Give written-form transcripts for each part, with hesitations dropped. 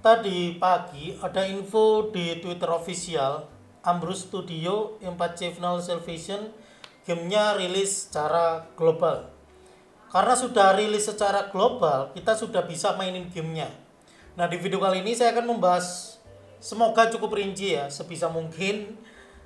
Tadi pagi ada info di Twitter official Ambrus Studio 4C Final Salvation gamenya rilis secara global. Karena sudah rilis secara global, kita sudah bisa mainin gamenya. Nah, di video kali ini saya akan membahas, semoga cukup rinci ya, sebisa mungkin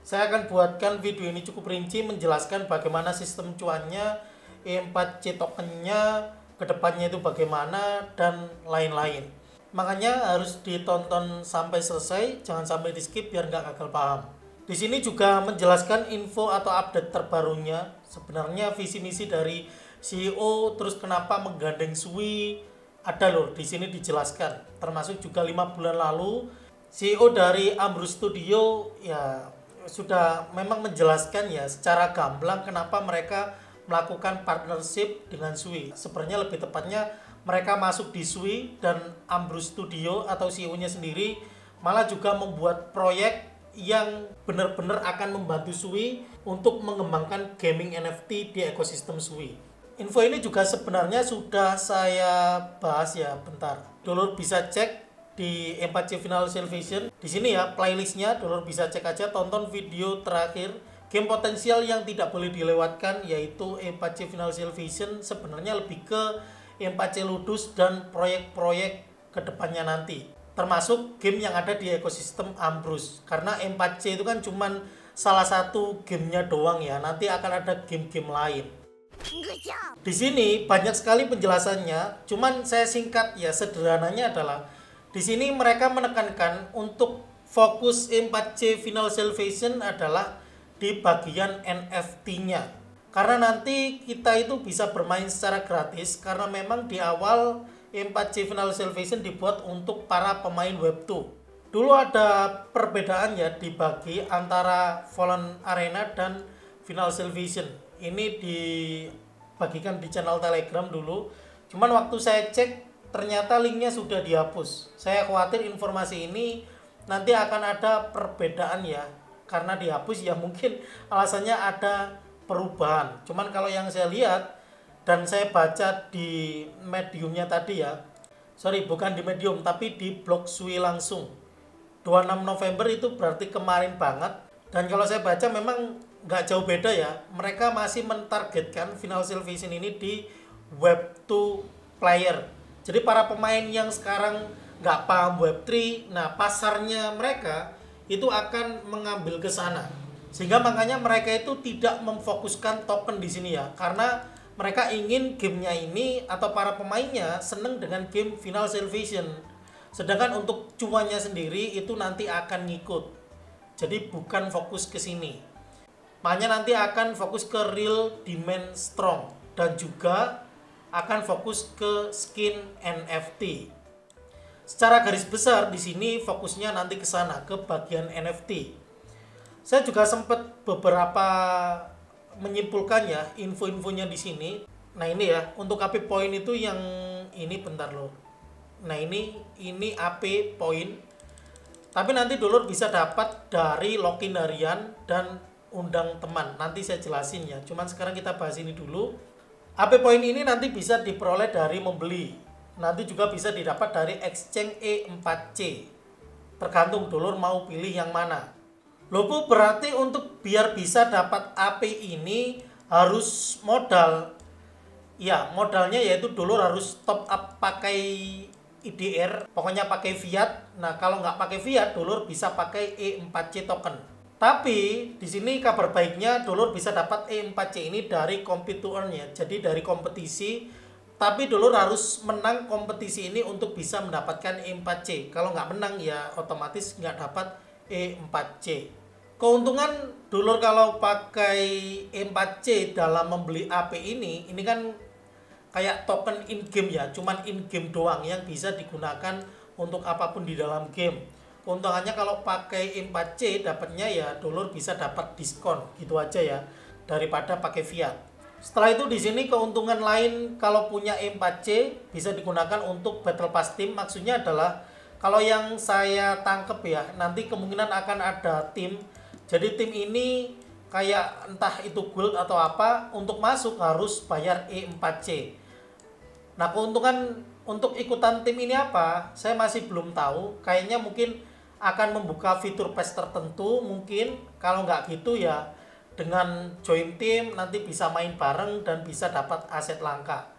saya akan buatkan video ini cukup rinci menjelaskan bagaimana sistem cuannya, E4C tokennya, kedepannya itu bagaimana, dan lain-lain. Makanya harus ditonton sampai selesai, jangan sampai di skip biar nggak gagal paham. Di sini juga menjelaskan info atau update terbarunya, sebenarnya visi misi dari CEO, terus kenapa menggandeng Sui, ada loh di sini dijelaskan. Termasuk juga 5 bulan lalu CEO dari Ambrus Studio ya sudah memang menjelaskan ya secara gamblang kenapa mereka melakukan partnership dengan Sui. Sebenarnya lebih tepatnya mereka masuk di Sui dan Ambrus Studio atau CEO-nya sendiri malah juga membuat proyek yang benar-benar akan membantu Sui untuk mengembangkan gaming NFT di ekosistem Sui. Info ini juga sebenarnya sudah saya bahas ya, bentar. Dulur bisa cek di 4C Final Salvation. Di sini ya playlistnya, dulur bisa cek aja, tonton video terakhir game potensial yang tidak boleh dilewatkan yaitu 4C Final Salvation. Sebenarnya lebih ke 4C Ludus dan proyek-proyek kedepannya nanti, termasuk game yang ada di ekosistem Ambrus. Karena 4C itu kan cuman salah satu gamenya doang ya, nanti akan ada game-game lain. Di sini banyak sekali penjelasannya, cuman saya singkat ya, sederhananya adalah di sini mereka menekankan untuk fokus 4C Final Salvation adalah di bagian NFT-nya. Karena nanti kita itu bisa bermain secara gratis karena memang di awal 4C Final Salvation dibuat untuk para pemain Web2. Dulu ada perbedaan ya dibagi antara Fallen Arena dan Final Salvation. Ini dibagikan di channel Telegram dulu. Cuman waktu saya cek ternyata linknya sudah dihapus. Saya khawatir informasi ini nanti akan ada perbedaan ya. Karena dihapus ya mungkin alasannya ada perubahan. Cuman kalau yang saya lihat dan saya baca di mediumnya tadi ya, sorry bukan di medium tapi di blog Sui langsung, 26 November itu berarti kemarin banget. Dan kalau saya baca memang nggak jauh beda ya, mereka masih mentargetkan Final Salvation ini di Web2 player. Jadi para pemain yang sekarang nggak paham Web3, nah pasarnya mereka itu akan mengambil ke sana. Sehingga makanya mereka itu tidak memfokuskan token di sini ya, karena mereka ingin gamenya ini atau para pemainnya seneng dengan game Final Salvation. Sedangkan untuk cuannya sendiri itu nanti akan ngikut. Jadi bukan fokus ke sini. Makanya nanti akan fokus ke real demand strong dan juga akan fokus ke skin NFT. Secara garis besar di sini fokusnya nanti ke sana, ke bagian NFT. Saya juga sempat beberapa menyimpulkan ya info-infonya di sini. Nah ini ya, untuk AP point itu yang ini bentar loh. Nah ini AP point. Tapi nanti dulur bisa dapat dari login harian dan undang teman. Nanti saya jelasin ya. Cuman sekarang kita bahas ini dulu. AP point ini nanti bisa diperoleh dari membeli. Nanti juga bisa didapat dari exchange E4C. Tergantung dulur mau pilih yang mana. Loh Bu, berarti untuk biar bisa dapat AP ini harus modal. Ya, modalnya yaitu dulur harus top up pakai IDR, pokoknya pakai fiat. Nah, kalau nggak pakai fiat, dulur bisa pakai E4C token. Tapi di sini kabar baiknya dulur bisa dapat E4C ini dari compete to earn ya. Jadi dari kompetisi, tapi dulur harus menang kompetisi ini untuk bisa mendapatkan E4C. Kalau nggak menang ya otomatis nggak dapat E4C. Keuntungan dulur kalau pakai E4C dalam membeli AP ini kan kayak token in game ya, cuman in game doang yang bisa digunakan untuk apapun di dalam game. Keuntungannya kalau pakai E4C dapatnya ya dulur bisa dapat diskon gitu aja ya daripada pakai fiat. Setelah itu di sini keuntungan lain kalau punya E4C bisa digunakan untuk Battle Pass Team. Maksudnya adalah kalau yang saya tangkep ya, nanti kemungkinan akan ada tim. Jadi tim ini kayak entah itu guild atau apa, untuk masuk harus bayar E4C. Nah keuntungan Untuk ikutan tim ini apa? Saya masih belum tahu. Kayaknya mungkin akan membuka fitur PES tertentu mungkin. Kalau nggak gitu ya dengan join tim nanti bisa main bareng dan bisa dapat aset langka.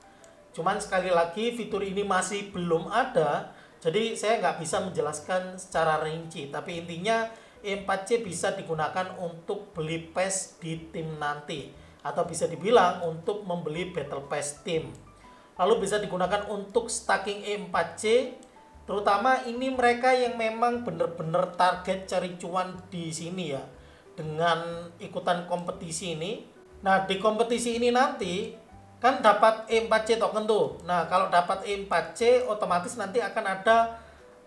Cuman sekali lagi fitur ini masih belum ada. Jadi saya nggak bisa menjelaskan secara rinci. Tapi intinya E4C bisa digunakan untuk beli PES di tim nanti. Atau bisa dibilang untuk membeli Battle Pass tim. Lalu bisa digunakan untuk stacking E4C, terutama ini mereka yang memang benar-benar target cari cuan di sini ya, dengan ikutan kompetisi ini. Nah di kompetisi ini nanti kan dapat E4C token tuh. Nah kalau dapat E4C otomatis nanti akan ada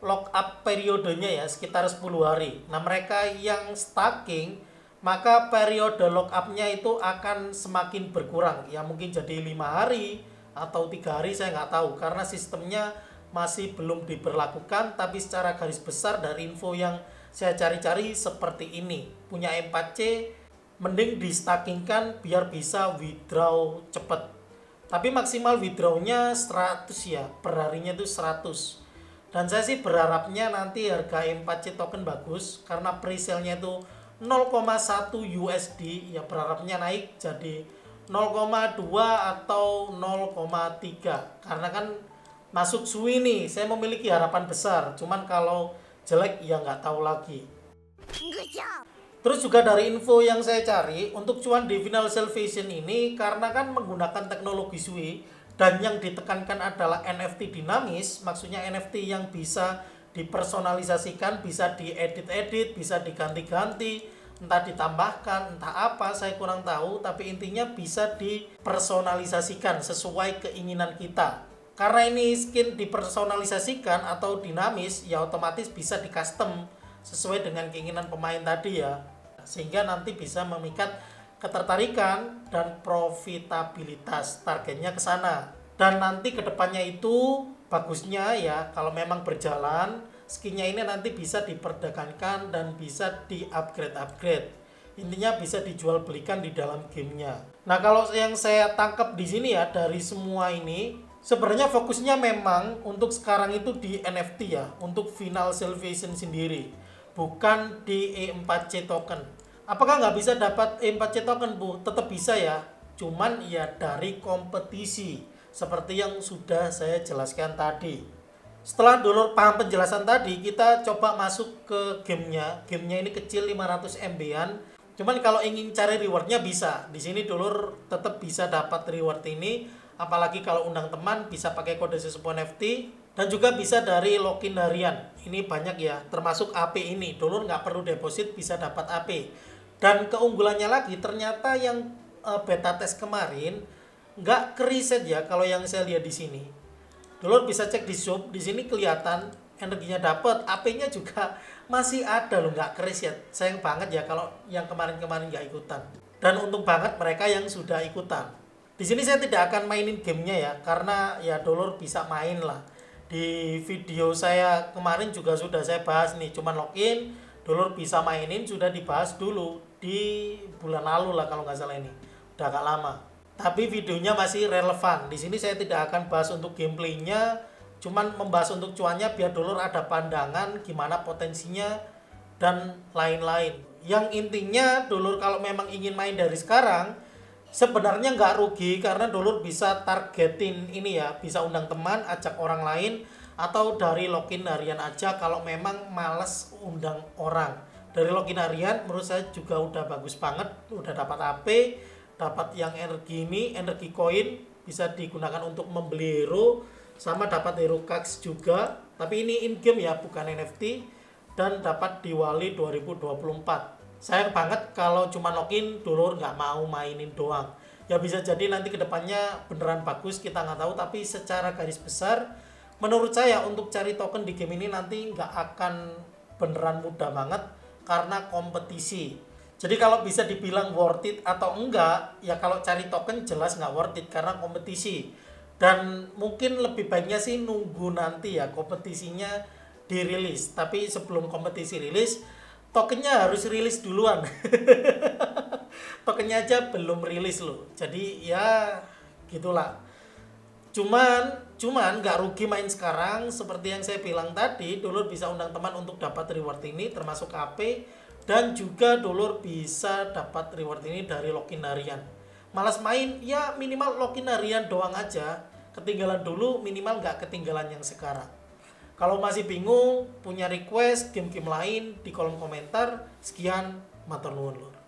lock up periodenya ya, sekitar 10 hari. Nah mereka yang stacking maka periode lock up-nya itu akan semakin berkurang ya, mungkin jadi 5 hari atau 3 hari, saya nggak tahu karena sistemnya masih belum diberlakukan. Tapi secara garis besar dari info yang saya cari-cari seperti ini. Punya M4C mending di stackingkan biar bisa withdraw cepet. Tapi maksimal withdrawnya 100 ya, per harinya itu 100. Dan saya sih berharapnya nanti harga M4C token bagus karena presale-nya itu 0,1 USD ya, berharapnya naik jadi 0,2 atau 0,3 karena kan masuk SUI nih, saya memiliki harapan besar. Cuman kalau jelek ya nggak tahu lagi. Terus juga dari info yang saya cari untuk cuan di Final Salvation ini, karena kan menggunakan teknologi SUI dan yang ditekankan adalah NFT dinamis, maksudnya NFT yang bisa dipersonalisasikan, bisa diedit-edit, bisa diganti-ganti, entah ditambahkan, entah apa, saya kurang tahu. Tapi intinya bisa dipersonalisasikan sesuai keinginan kita. Karena ini skin dipersonalisasikan atau dinamis, ya otomatis bisa di custom sesuai dengan keinginan pemain tadi ya. Sehingga nanti bisa memikat ketertarikan dan profitabilitas, targetnya ke sana. Dan nanti kedepannya itu bagusnya ya kalau memang berjalan, skinnya ini nanti bisa diperdagangkan dan bisa di-upgrade. Intinya bisa dijual belikan di dalam gamenya. Nah kalau yang saya tangkap di sini ya dari semua ini, sebenarnya fokusnya memang untuk sekarang itu di NFT ya, untuk Final Salvation sendiri, bukan di E4C token. Apakah nggak bisa dapat E4C token Bu? Tetap bisa ya, cuman ya dari kompetisi seperti yang sudah saya jelaskan tadi. Setelah dulur paham penjelasan tadi, kita coba masuk ke gamenya. Gamenya ini kecil 500 MB-an. Cuman kalau ingin cari rewardnya bisa. Di sini dulur tetap bisa dapat reward ini. Apalagi kalau undang teman bisa pakai kode sesepuh NFT. Dan juga bisa dari login harian. Ini banyak ya, termasuk AP ini. Dulur nggak perlu deposit, bisa dapat AP. Dan keunggulannya lagi, ternyata yang beta test kemarin nggak keriset ya kalau yang saya lihat di sini. Dulur bisa cek di shop, di sini kelihatan energinya dapat, AP-nya juga masih ada loh, nggak keris ya. Sayang banget ya kalau yang kemarin-kemarin nggak ikutan. Dan untung banget mereka yang sudah ikutan. Di sini saya tidak akan mainin gamenya ya, karena ya dulur bisa main lah. Di video saya kemarin juga sudah saya bahas nih, cuman login, dulur bisa mainin, sudah dibahas dulu di bulan lalu lah kalau nggak salah ini. Udah agak lama. Tapi videonya masih relevan. Di sini saya tidak akan bahas untuk gameplaynya, cuman membahas untuk cuannya biar dulur ada pandangan gimana potensinya dan lain-lain. Yang intinya dulur kalau memang ingin main dari sekarang, sebenarnya nggak rugi karena dulur bisa targetin ini ya, bisa undang teman, ajak orang lain, atau dari login harian aja kalau memang males undang orang. Dari login harian menurut saya juga udah bagus banget, udah dapat AP, dapat yang energi ini, energi koin bisa digunakan untuk membeli hero, sama dapat hero cards juga. Tapi ini in game ya, bukan NFT, dan dapat di Wali 2024. Sayang banget kalau cuma login, dulur nggak mau mainin doang. Ya bisa jadi nanti kedepannya beneran bagus, kita nggak tahu. Tapi secara garis besar, menurut saya untuk cari token di game ini nanti nggak akan beneran mudah banget karena kompetisi. Jadi kalau bisa dibilang worth it atau enggak, ya kalau cari token jelas nggak worth it karena kompetisi. Dan mungkin lebih baiknya sih nunggu nanti ya kompetisinya dirilis. Tapi sebelum kompetisi rilis, tokennya harus rilis duluan. Tokennya aja belum rilis loh. Jadi ya gitulah. Cuman nggak rugi main sekarang. Seperti yang saya bilang tadi, dulur bisa undang teman untuk dapat reward ini termasuk KP, dan juga dulur bisa dapat reward ini dari login harian. Malas main ya minimal login harian doang aja, ketinggalan dulu minimal nggak ketinggalan yang sekarang. Kalau masih bingung, punya request game-game lain di kolom komentar. Sekian, matur nuwun lur.